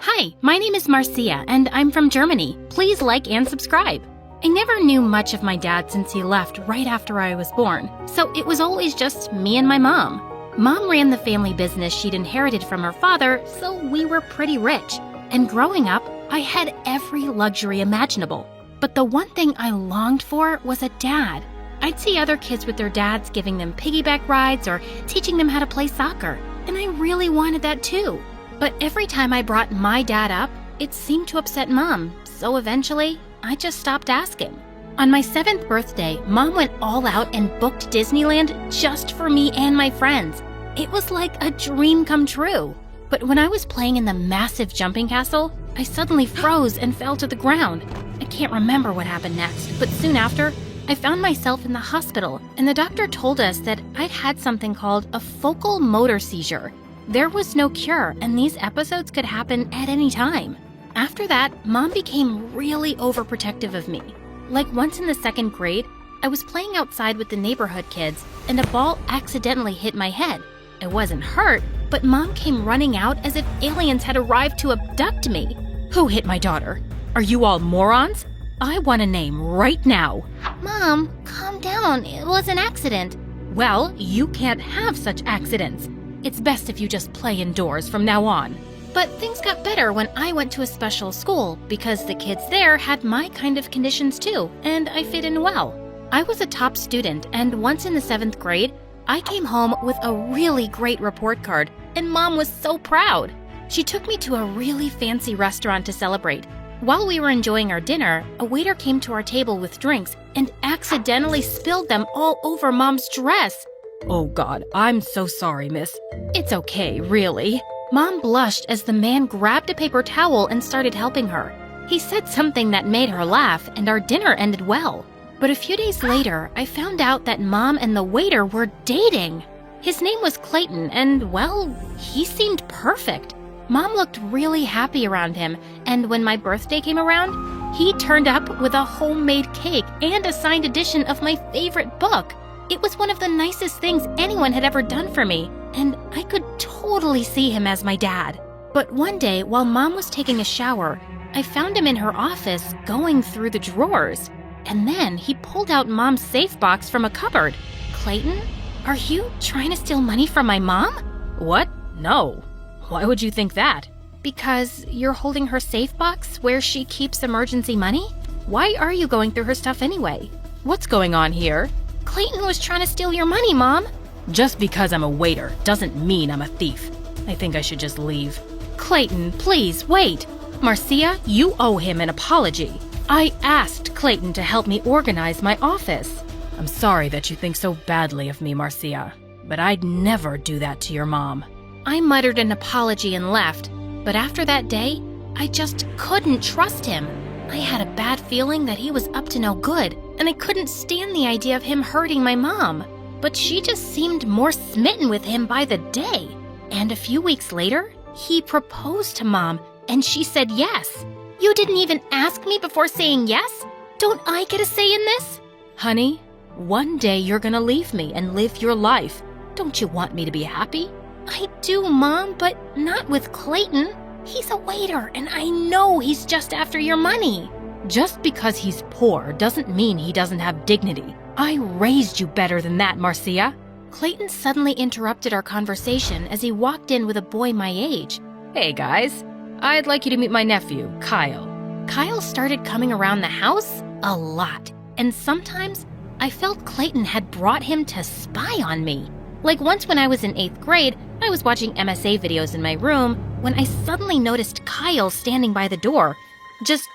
Hi, my name is Marcia, and I'm from Germany. Please like and subscribe. I never knew much of my dad since he left right after I was born, so it was always just me and my mom. Mom ran the family business she'd inherited from her father, so we were pretty rich. And growing up, I had every luxury imaginable. But the one thing I longed for was a dad. I'd see other kids with their dads giving them piggyback rides or teaching them how to play soccer, and I really wanted that too. But every time I brought my dad up, it seemed to upset Mom, so eventually, I just stopped asking. On my 7th birthday, Mom went all out and booked Disneyland just for me and my friends. It was like a dream come true. But when I was playing in the massive jumping castle, I suddenly froze and fell to the ground. I can't remember what happened next, but soon after, I found myself in the hospital, and the doctor told us that I'd had something called a focal motor seizure. There was no cure, and these episodes could happen at any time. After that, Mom became really overprotective of me. Like once in the 2nd grade, I was playing outside with the neighborhood kids, and a ball accidentally hit my head. I wasn't hurt, but Mom came running out as if aliens had arrived to abduct me. Who hit my daughter? Are you all morons? I want a name right now. Mom, calm down. It was an accident. Well, you can't have such accidents. It's best if you just play indoors from now on. But things got better when I went to a special school because the kids there had my kind of conditions too, and I fit in well. I was a top student, and once in the 7th grade, I came home with a really great report card, and Mom was so proud. She took me to a really fancy restaurant to celebrate. While we were enjoying our dinner, a waiter came to our table with drinks and accidentally spilled them all over Mom's dress. Oh God, I'm so sorry, miss. It's okay, really. Mom blushed as the man grabbed a paper towel and started helping her. He said something that made her laugh, and our dinner ended well. But a few days later, I found out that Mom and the waiter were dating. His name was Clayton, and well, he seemed perfect. Mom looked really happy around him, and when my birthday came around, he turned up with a homemade cake and a signed edition of my favorite book. It was one of the nicest things anyone had ever done for me, and I could totally see him as my dad. But one day, while Mom was taking a shower, I found him in her office going through the drawers. And then he pulled out Mom's safe box from a cupboard. Clayton, are you trying to steal money from my mom? What? No. Why would you think that? Because you're holding her safe box where she keeps emergency money? Why are you going through her stuff anyway? What's going on here? Clayton was trying to steal your money, Mom. Just because I'm a waiter doesn't mean I'm a thief. I think I should just leave. Clayton, please, wait. Marcia, you owe him an apology. I asked Clayton to help me organize my office. I'm sorry that you think so badly of me, Marcia, but I'd never do that to your mom. I muttered an apology and left, but after that day, I just couldn't trust him. I had a bad feeling that he was up to no good, and I couldn't stand the idea of him hurting my mom. But she just seemed more smitten with him by the day. And a few weeks later, he proposed to Mom, and she said yes. You didn't even ask me before saying yes? Don't I get a say in this? Honey, one day you're gonna leave me and live your life. Don't you want me to be happy? I do, Mom, but not with Clayton. He's a waiter, and I know he's just after your money. Just because he's poor doesn't mean he doesn't have dignity. I raised you better than that, Marcia. Clayton suddenly interrupted our conversation as he walked in with a boy my age. Hey, guys. I'd like you to meet my nephew, Kyle. Kyle started coming around the house a lot, and sometimes I felt Clayton had brought him to spy on me. Like once when I was in 8th grade, I was watching MSA videos in my room when I suddenly noticed Kyle standing by the door, just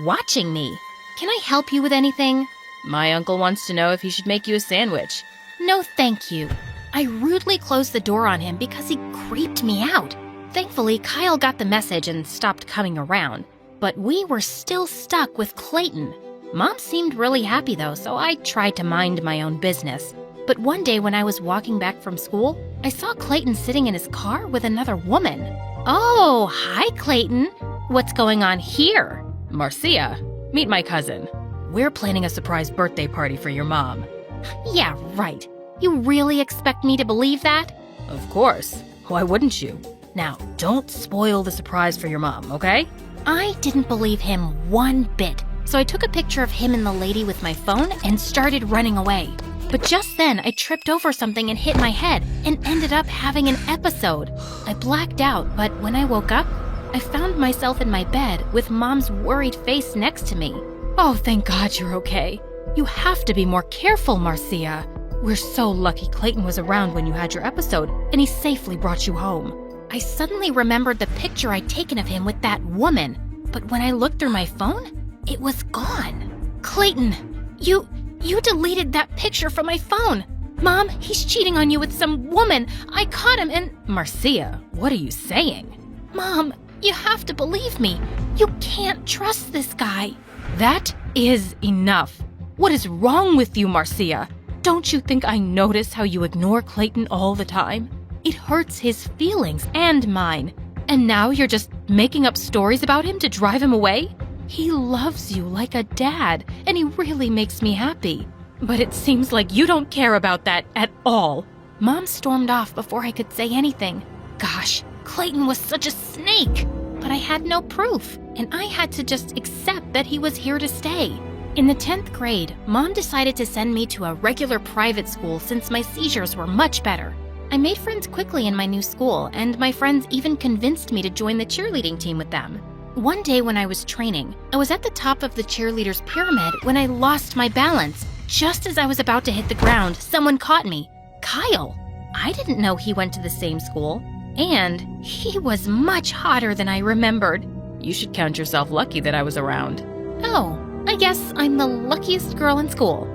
watching me. Can I help you with anything? My uncle wants to know if he should make you a sandwich. No, thank you. I rudely closed the door on him because he creeped me out. Thankfully, Kyle got the message and stopped coming around. But we were still stuck with Clayton. Mom seemed really happy though, so I tried to mind my own business. But one day when I was walking back from school, I saw Clayton sitting in his car with another woman. Oh, hi, Clayton. What's going on here? Marcia, meet my cousin. We're planning a surprise birthday party for your mom. Yeah, right. You really expect me to believe that? Of course. Why wouldn't you? Now, don't spoil the surprise for your mom, okay? I didn't believe him one bit, so I took a picture of him and the lady with my phone and started running away. But just then, I tripped over something and hit my head and ended up having an episode. I blacked out, but when I woke up, I found myself in my bed with Mom's worried face next to me. Oh, thank God you're okay. You have to be more careful, Marcia. We're so lucky Clayton was around when you had your episode, and he safely brought you home. I suddenly remembered the picture I'd taken of him with that woman, but when I looked through my phone, it was gone. Clayton, you deleted that picture from my phone. Mom, he's cheating on you with some woman. I caught him and... Marcia, what are you saying? Mom, you have to believe me. You can't trust this guy. That is enough. What is wrong with you, Marcia? Don't you think I notice how you ignore Clayton all the time? It hurts his feelings and mine. And now you're just making up stories about him to drive him away? He loves you like a dad, and he really makes me happy. But it seems like you don't care about that at all. Mom stormed off before I could say anything. Gosh, Clayton was such a snake. But I had no proof, and I had to just accept that he was here to stay. In the 10th grade, Mom decided to send me to a regular private school since my seizures were much better. I made friends quickly in my new school, and my friends even convinced me to join the cheerleading team with them. One day when I was training, I was at the top of the cheerleaders' pyramid when I lost my balance. Just as I was about to hit the ground, someone caught me. Kyle. I didn't know he went to the same school, and he was much hotter than I remembered. You should count yourself lucky that I was around. Oh, I guess I'm the luckiest girl in school.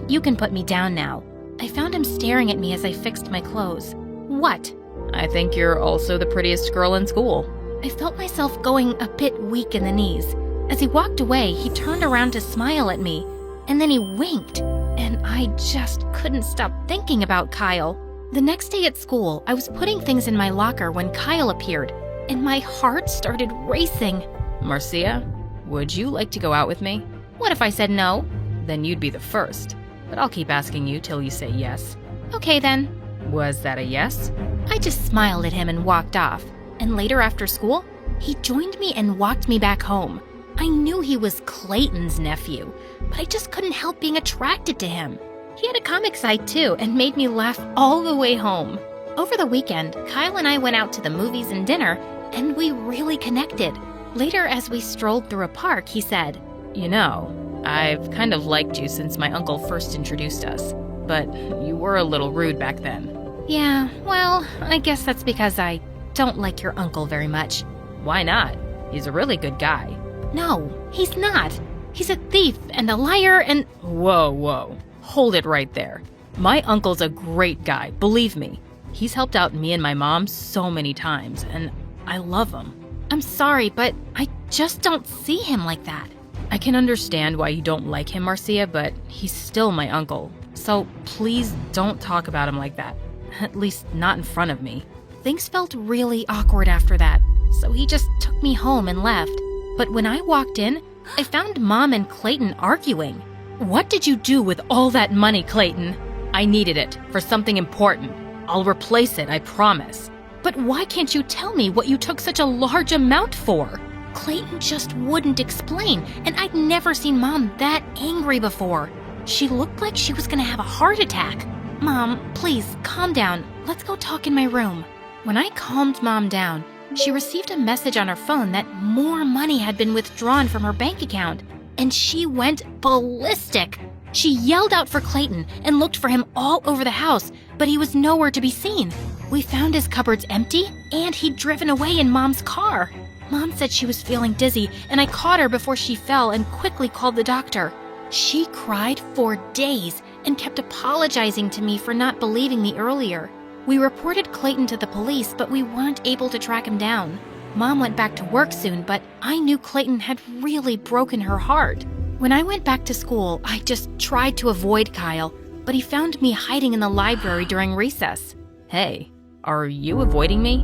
You can put me down now. I found him staring at me as I fixed my clothes. What? I think you're also the prettiest girl in school. I felt myself going a bit weak in the knees. As he walked away, he turned around to smile at me, and then he winked, and I just couldn't stop thinking about Kyle. The next day at school, I was putting things in my locker when Kyle appeared, and my heart started racing. Marcia, would you like to go out with me? What if I said no? Then you'd be the first. But I'll keep asking you till you say yes. Okay then. Was that a yes? I just smiled at him and walked off. And later after school, he joined me and walked me back home. I knew he was Clayton's nephew, but I just couldn't help being attracted to him. He had a comic side too and made me laugh all the way home. Over the weekend, Kyle and I went out to the movies and dinner, and we really connected. Later, as we strolled through a park, he said, You know, I've kind of liked you since my uncle first introduced us, but you were a little rude back then. Yeah, well, I guess that's because I don't like your uncle very much. Why not? He's a really good guy. No, he's not. He's a thief and a liar and... Whoa. Hold it right there. My uncle's a great guy, believe me. He's helped out me and my mom so many times, and I love him. I'm sorry, but I just don't see him like that. I can understand why you don't like him, Marcia, but he's still my uncle. So please don't talk about him like that. At least not in front of me. Things felt really awkward after that, so he just took me home and left. But when I walked in, I found Mom and Clayton arguing. What did you do with all that money, Clayton? I needed it for something important. I'll replace it, I promise. But why can't you tell me what you took such a large amount for? Clayton just wouldn't explain, and I'd never seen Mom that angry before. She looked like she was gonna have a heart attack. Mom, please, calm down. Let's go talk in my room. When I calmed Mom down, she received a message on her phone that more money had been withdrawn from her bank account, and she went ballistic. She yelled out for Clayton and looked for him all over the house, but he was nowhere to be seen. We found his cupboards empty, and he'd driven away in Mom's car. Mom said she was feeling dizzy, and I caught her before she fell and quickly called the doctor. She cried for days and kept apologizing to me for not believing me earlier. We reported Clayton to the police, but we weren't able to track him down. Mom went back to work soon, but I knew Clayton had really broken her heart. When I went back to school, I just tried to avoid Kyle, but he found me hiding in the library during recess. Hey, are you avoiding me?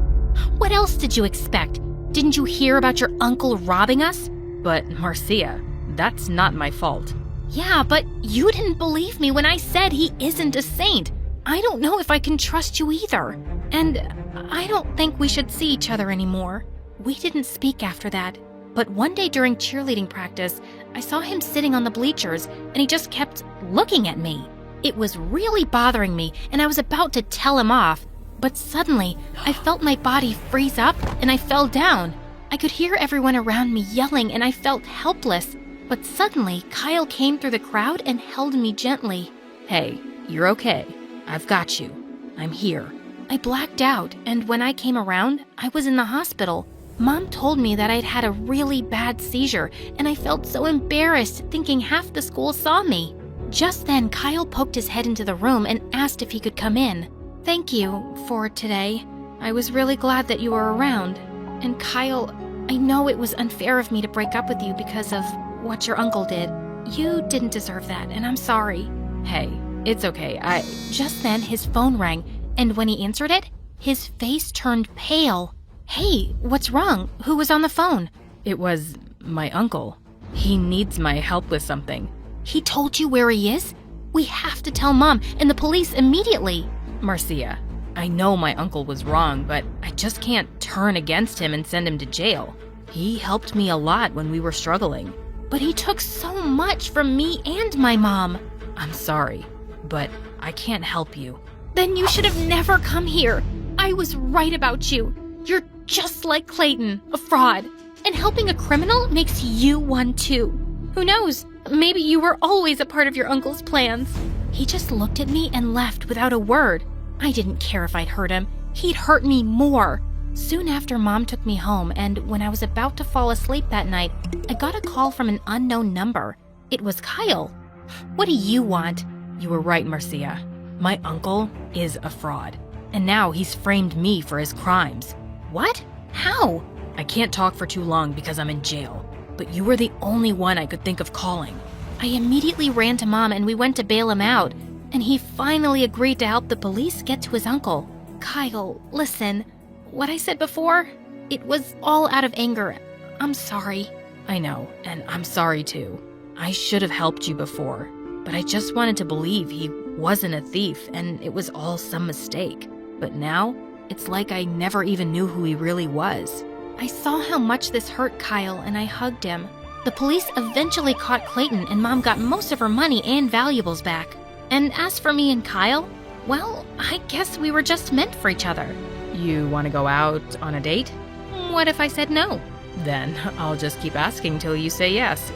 What else did you expect? Didn't you hear about your uncle robbing us? But, Marcia, that's not my fault. Yeah, but you didn't believe me when I said he isn't a saint. I don't know if I can trust you either. And I don't think we should see each other anymore. We didn't speak after that. But one day during cheerleading practice, I saw him sitting on the bleachers, and he just kept looking at me. It was really bothering me, and I was about to tell him off. But suddenly, I felt my body freeze up, and I fell down. I could hear everyone around me yelling, and I felt helpless. But suddenly, Kyle came through the crowd and held me gently. Hey, you're okay. I've got you. I'm here. I blacked out, and when I came around, I was in the hospital. Mom told me that I'd had a really bad seizure, and I felt so embarrassed thinking half the school saw me. Just then, Kyle poked his head into the room and asked if he could come in. Thank you for today. I was really glad that you were around. And Kyle, I know it was unfair of me to break up with you because of what your uncle did. You didn't deserve that, and I'm sorry. Hey, it's okay. Just then, his phone rang, and when he answered it, his face turned pale. Hey, what's wrong? Who was on the phone? It was my uncle. He needs my help with something. He told you where he is? We have to tell Mom and the police immediately. Marcia, I know my uncle was wrong, but I just can't turn against him and send him to jail. He helped me a lot when we were struggling. But he took so much from me and my mom. I'm sorry, but I can't help you. Then you should have never come here. I was right about you. You're just like Clayton, a fraud. And helping a criminal makes you one too. Who knows? Maybe you were always a part of your uncle's plans. He just looked at me and left without a word. I didn't care if I'd hurt him. He'd hurt me more. Soon after, Mom took me home, and when I was about to fall asleep that night, I got a call from an unknown number. It was Kyle. What do you want? You were right, Marcia. My uncle is a fraud. And now he's framed me for his crimes. What? How? I can't talk for too long because I'm in jail. But you were the only one I could think of calling. I immediately ran to Mom and we went to bail him out. And he finally agreed to help the police get to his uncle. Kyle, listen. What I said before, it was all out of anger. I'm sorry. I know, and I'm sorry too. I should have helped you before, but I just wanted to believe he wasn't a thief and it was all some mistake. But now, it's like I never even knew who he really was. I saw how much this hurt Kyle and I hugged him. The police eventually caught Clayton and Mom got most of her money and valuables back. And as for me and Kyle, well, I guess we were just meant for each other. You want to go out on a date? What if I said no? Then I'll just keep asking till you say yes.